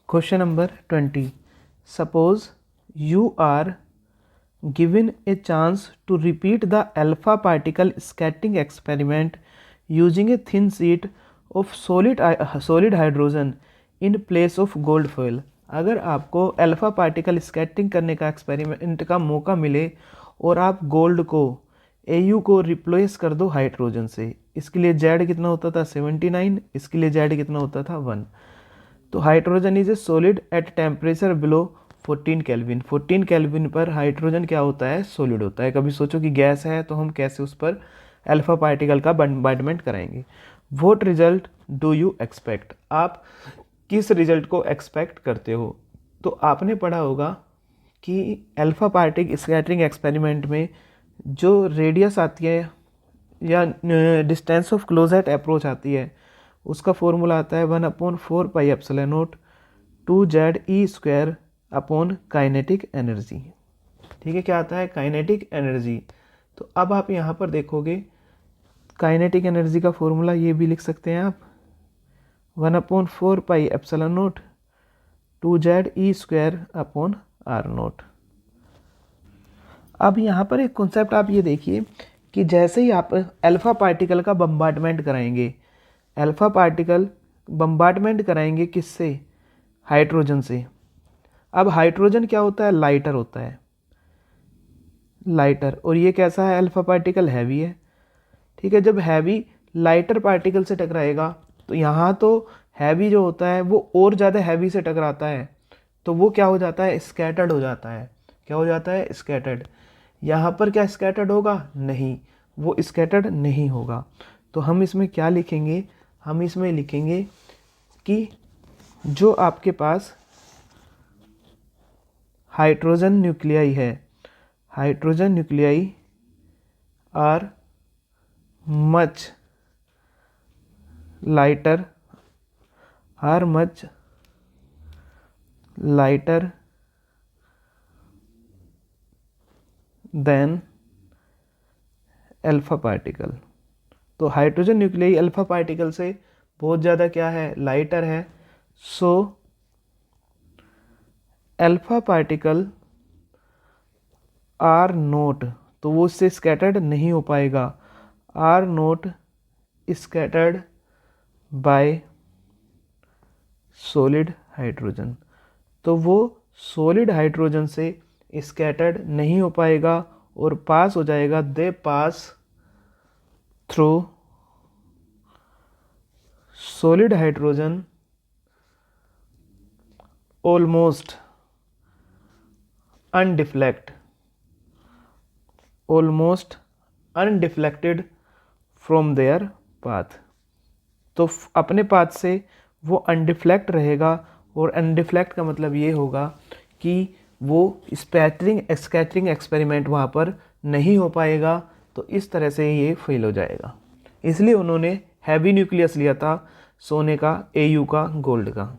Question number 20. Suppose you are given a chance to repeat the alpha particle scattering experiment using a thin sheet of solid hydrogen in place of gold foil. अगर आपको alpha particle scattering करने का experiment का मौका मिले और आप gold को Au को रिप्लेस कर दो हाइड्रोजन से, इसके लिए Z कितना होता था 79, इसके लिए Z कितना होता था 1। तो hydrogen is a solid at temperature below 14 kelvin. 14 kelvin पर हाइड्रोजन क्या होता है, सॉलिड होता है। कभी सोचो कि गैस है तो हम कैसे उस पर अल्फा पार्टिकल का बॉम्बार्डमेंट कराएंगे। What result do you expect, आप किस रिजल्ट को एक्सपेक्ट करते हो। तो आपने पढ़ा होगा कि अल्फा पार्टिकल स्कैटरिंग एक्सपेरिमेंट में जो रेडियस आती है या डिस्टेंस ऑफ क्लोजेट अप्रोच आती है, उसका फॉर्मूला आता है 1/4 pi epsilon not 2Z² upon kinetic energy. ठीक है, क्या आता है, काइनेटिक एनर्जी। तो अब आप यहाँ पर देखोगे काइनेटिक एनर्जी का फॉर्मूला ये भी लिख सकते हैं आप 1/4 pi epsilon not 2Z² upon R0। अब यहाँ पर एक कॉन्सेप्ट आप ये देखिए कि जैसे ही आप अल्फ़ा पार्टिकल का बम्बार्डमेंट कराएंगे, अल्फ़ा पार्टिकल बम्बार्डमेंट कराएंगे किससे, हाइड्रोजन से। अब हाइड्रोजन क्या होता है, लाइटर होता है, लाइटर। और ये कैसा है, अल्फ़ा पार्टिकल हैवी है। ठीक है, जब हैवी लाइटर पार्टिकल से टकराएगा तो यहाँ तो हैवी जो होता है वो और ज़्यादा हैवी से टकराता है, तो वो क्या हो जाता है, स्कैटर्ड हो जाता है। क्या हो जाता है, स्कैटर्ड। यहाँ पर क्या स्कैटर्ड होगा, नहीं, वो स्कैटर्ड नहीं होगा। तो हम इसमें क्या लिखेंगे, हम इसमें लिखेंगे कि जो आपके पास हाइड्रोजन न्यूक्लियाई है, hydrogen nuclei are much lighter, are much lighter than alpha particle. तो हाइड्रोजन न्यूक्लियाई अल्फा पार्टिकल से बहुत ज़्यादा क्या है, लाइटर है। So alpha particle are not, तो वो उससे स्कैटर्ड नहीं हो पाएगा। Are not scattered by solid hydrogen, तो वो सॉलिड हाइड्रोजन से स्कैटर्ड नहीं हो पाएगा और पास हो जाएगा, they pass through solid hydrogen almost undeflect, almost undeflected from their path. तो अपने पाथ से वो अनडिफ्लेक्ट रहेगा, और अनडिफ्लेक्ट का मतलब ये होगा कि वो स्कैटरिंग एक्सपेरिमेंट वहाँ पर नहीं हो पाएगा। तो इस तरह से ये फेल हो जाएगा। इसलिए उन्होंने हैवी न्यूक्लियस लिया था सोने का, Au का, गोल्ड का।